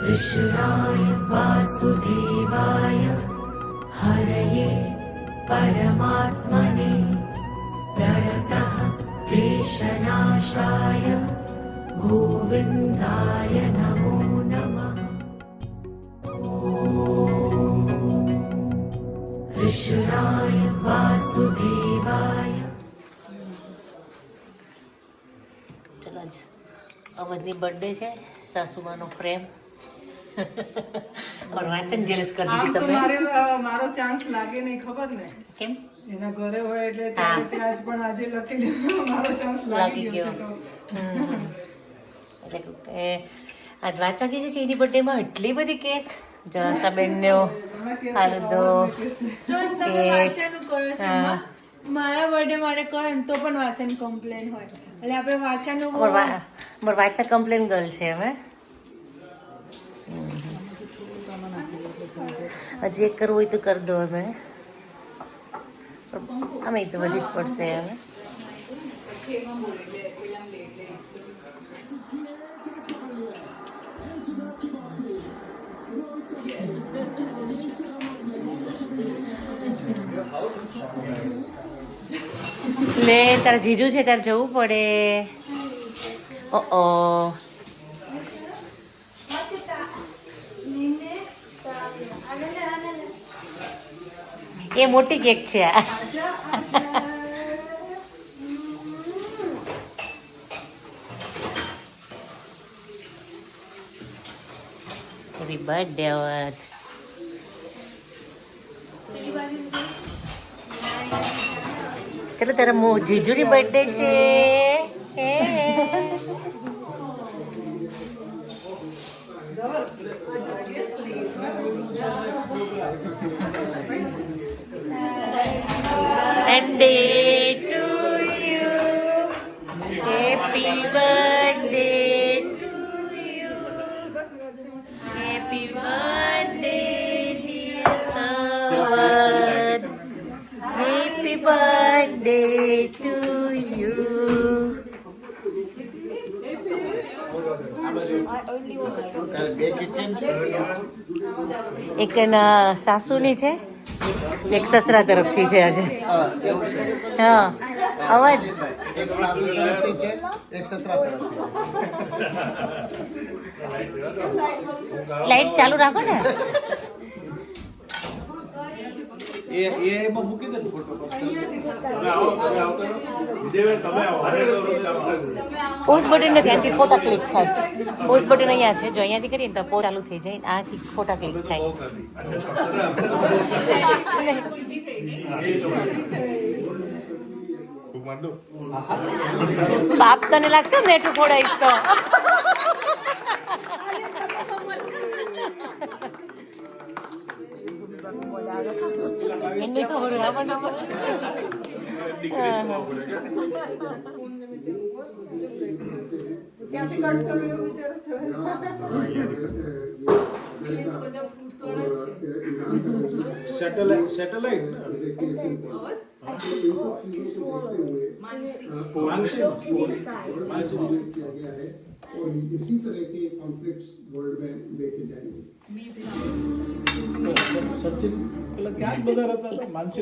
कृष्णाय वासुदेवाय हरये परमात्मने प्रणतः क्लेशनाशाय गोविन्दाय नमो नमः। कृष्णाय वासुदेवाय। ચલો આજ અવધની બર્થડે છે, સાસુમાનો પ્રેમ और વાંચન જેલસ કરી દીધી તમે। મારો ચાન્સ લાગે નહીં, ખબર ને કેમ? એના ઘરે હોય એટલે ત્યાં જ પણ આજે લખી દીધું મારો ચાન્સ લાગી ગયો છે તો એટલે કે આજ વાંચા કહે છે કે એની બર્થડેમાં એટલી બધી કેક જણાસાબેનનો હાલદો વાંચવાનું કરો છો મારા બર્થડે મારે કરો ને તો પણ વાંચન કમ્પ્લેન હોય એટલે આપણે વાંચવાનું મારા વાંચા કમ્પ્લેન ગર્લ છે અમે। હજી એક કરવું હોય તો કરી દો અમે તો બધી જ પડશે હવે। લે તારા જીજુ છે તારે જવું પડે। ઓ એ મોટી કેક છે આ। Happy birthday Awadh. ચલો તારા જીજુની બર્થડે છે। Birthday to you, happy birthday to you, happy birthday dear Awad, happy birthday to you। એક સાસુની છે, એક સસરા તરફથી છે આજે। હા અવાજ એક સાસુ તરફથી છે, એક સસરા તરફથી। લાઈટ ચાલુ રાખો ને। એમાં મૂકી દે ને ફોટો પોઝ બટન નથી, આથી ફોટા ક્લિક થાય। પોઝ બટન અહીંયા છે, જો અહીંયાથી કરીએ ને તો પોઝ ચાલુ થઈ જાય, આથી ફોટા ક્લિક થાય। બાપ તને લાગશે મેઠું ફોડાઈશ તો। એને ખબર આપણને ક્યાંથી કટ કરું એવું વિચારો છો સેટેલાઇટ और इसी तरह के कॉन्फ्लिक्ट्स वर्ल्ड में देखे जाएंगे। सचिन मतलब क्या बदल रहा था मानसी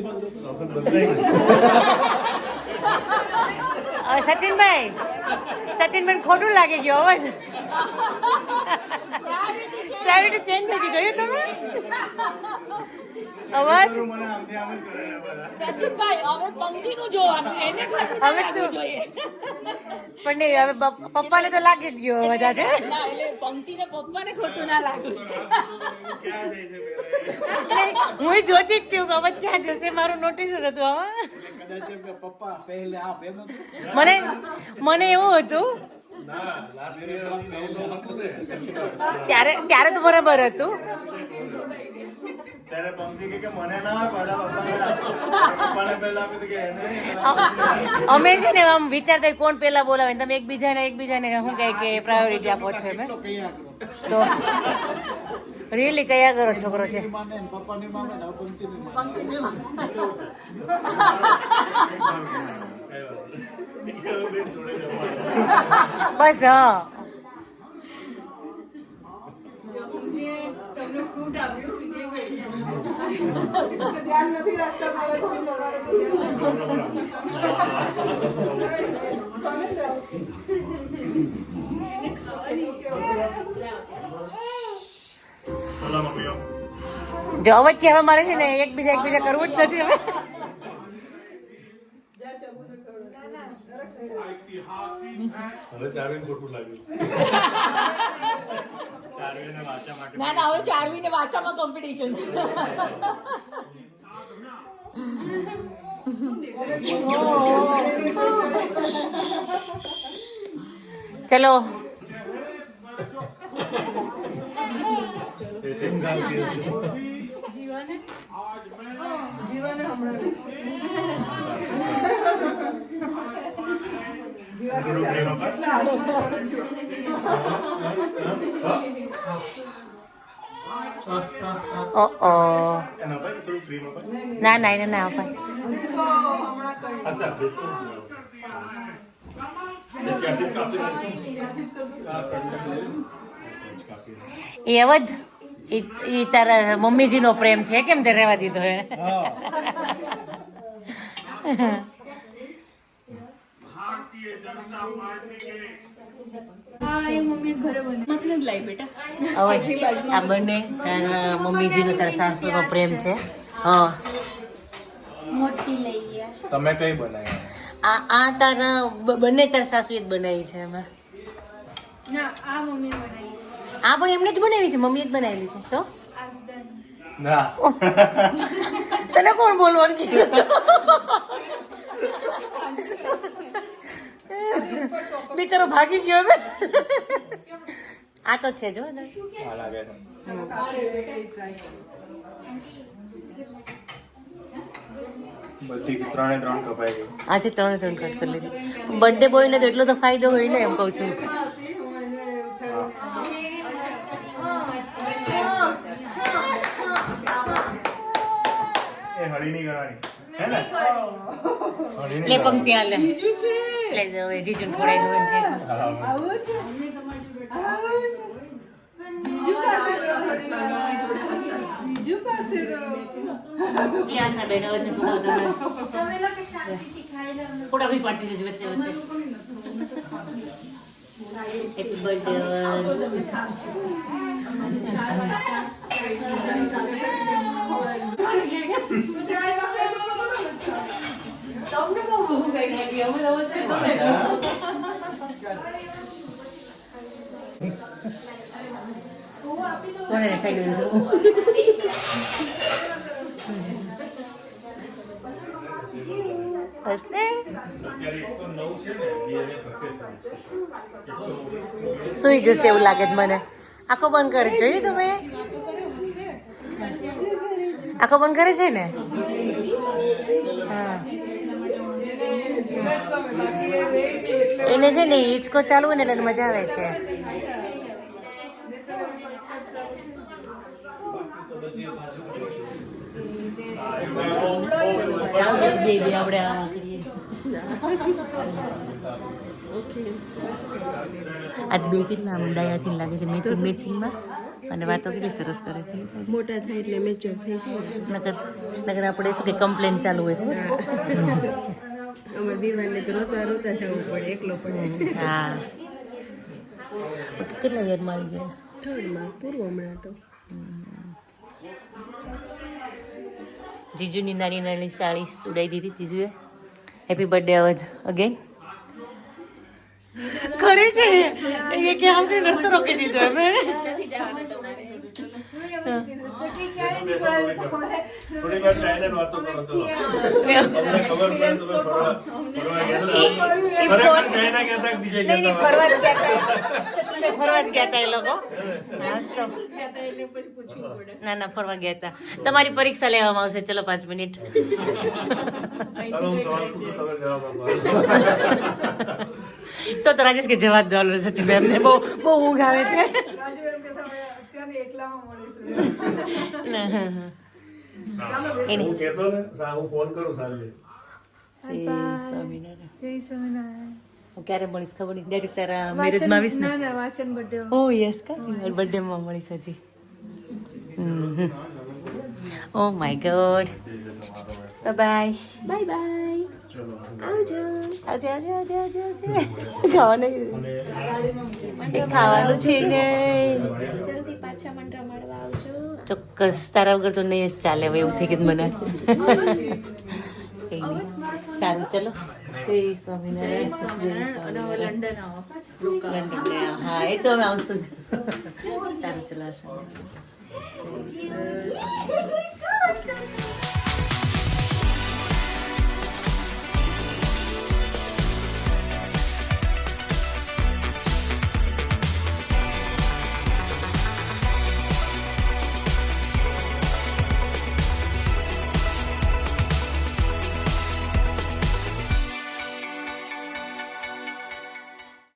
સચિનભાઈ ખોટું લાગી ગયો અવાજ। પ્રાયોરિટી ચેન્જ થઈ ગઈ, જોયું તમે અવાજ? સચિનભાઈ હવે પંક્તિનું જોવાનું એને હવે તું પણ નહીં, હવે પપ્પાને તો લાગી જ ગયો અવાજ આજે। એટલે પંક્તિને પપ્પાને ખોટું ના લાગ્યું। હું જોતી જ થયું કે અવાજ ક્યાં જશે, મારું નોટિસ જ હતું આમાં। પપ્પા પહેલે આપ એમ મને એવું હતું ત્યારે તો બરાબર હતું। ત્યારે પંક્તિ કે મને ના પપ્પાને પહેલા આપી કે એને અમે છે ને આમ વિચારતા કોણ પેલા બોલાવે, તમે એકબીજાને શું કહે કે પ્રાયોરિટી આપો છો એમ તો રિયલી કયા કરો છોકરો છે? પપ્પાની મામે ને પંક્તિની બસ હા એમનું ફ્રૂટ આપ્યું જે ધ્યાન નથી રાખતા તો હવે થોડું તમારે તો બોલો મમ્મીઓ. જો અવાજ કે હવે મારે છે ને એકબીજા કરવું જ નથી હવે. હવે ચારવીને ખોટું લાગ્યું. ચારવીને વાંચવા માટે ના હવે ચારવીને વાંચવામાં કોમ્પિટિશન છે. ચલો જીવાને હમણાં થોડું પ્રેમ અપાય. એટલા હાથમાં કરું છું. ઓ એને અપાય થોડું પ્રેમ અપાય. ના અપાય. હજુ તો હમણાં કઈ હા સાહેબ બે તો ત્યાંથી જ કાપી દે. આ કાપી દે. એ અવધ ઈ તારા મમ્મીજીનો પ્રેમ છે કેમ તે રહેવા દીધો હે? હા એ મમ્મી ઘરે બને મતલબ લાઈ બેટા હવે આ બંને તારા મમ્મીજીનો તારા સાસુનો પ્રેમ છે. હા મોટી લઈ ગયા તમે કઈ બનાવ્યા? આ તારા બંને તારા સાસુએ જ બનાવી છે એમાં. ના આ મમ્મી બનાવી આ પણ એમને જ બનાવી છે, મમ્મીએ જ બનાવેલી છે. તો આસદન ના તને કોણ બોલવાનું કીધું હતું? બિચારો ભાગી ગયો હવે. આ તો છે જો આ લાગે છે. બધી 3 કપાઈ ગઈ. આજે 3 કટ કરી લીધી. બર્થડે બોયને તો એટલો તો ફાયદો હોય ને એમ કહું છું. એ હળી નહીં કરવાની હે ને? હળી લે નહીં પંક્તિ હાલે લે હવે જીજુને ખોડાઈ દો એમ કે. જીજુ પાસે રહો. લે આશા બેન હવે નથી બોલતો. તમે લોકો શાંતિથી ખાઈ લો ફોટા બી પાડી દેજો વચ્ચે વચ્ચે. Happy birthday. તમને બહુ ભૂખ લાગી અમે તો કોને ખાઈ લીધું? હસને અત્યારે 109 છે ને DNA ભકે થાય. સુઈ જશે એવું લાગે છે મને. આંખો બંધ કરે જોયું તમે? આંખો બંધ કરે છે ને? હા એને છે ને હિંચકો ચાલુ હોય ને એટલે મજા આવે છે. આપણે આ કરીએ. આજ બે કેટલા આમ ડાયાથી લાગે છે મેચિંગમાં અને વાતો કેટલી સરસ કરે છે. મોટા થાય એટલે મેચ્યોર થઈ જાય. નકર આપણે શું કે કમ્પ્લેન ચાલુ હોય. અમારે દીવાને તો રોતા રોતા જવું પડે, એકલો પડે. હા કેટલા યરમાં આવી ગયા? થર્ડમાં પૂરું હમણાં તો. જીજુની નાની નાની સાડી ઉડાઈ દીધી જીજુએ. Happy birthday Avadh again. ખરે છે એ કે આમ કઈ રસ્તો રોકી દીધો અમે. થોડી વાર ચાઇના વાતો કરો તો તમને ખબર પડે તમે ફરવા ખરેખર ચાઇના ગયા હતા કે બીજે ગયા હતા? ફરવા જ ગયા હતા. સચિનભાઈ ફરવા જ ગયા હતા એ લોકો. ના ફરવા ગયા હતા. તમારી પરીક્ષા લેવામાં આવશે. ચલો 5 મિનિટ. ચાલો હું સવાલ પૂછું તમે જવાબ આપો. તો રાજેશ કે જવાબ દો સચિનભાઈ અમને બહુ ઊંઘ આવે છે. રાજુ એમ કે તમે અત્યારે એકલામાં મળીશું. હું કહેતો ને હું ફોન કરું સાંજે. જય સ્વામિનારાયણ. જય સ્વામિનારાયણ. હું ક્યારે મળીશ ખબર નહીં. ડાયરેક્ટ તારા મેરેજમાં આવીશ ને. ના વાંચન બર્થડે ઓ યસ કા બર્થડે માં મળીશ હજી. Oh my God. Bye bye bye આવજો. આવજે આવજે આવજે આવજે આવજે. ખાવાનું ખાવાનું છે ને. જલ્દી પાછા મને રમાડવા આવજો. ચોક્કસ તારા વગર તો નહીં જ ચાલે હવે એવું થઈ ગયું મને. સારું ચલો જય સ્વામિનારાયણ. લંડન આવો લંડન હા એ તો અમે આવશું જ. સારું ચલો.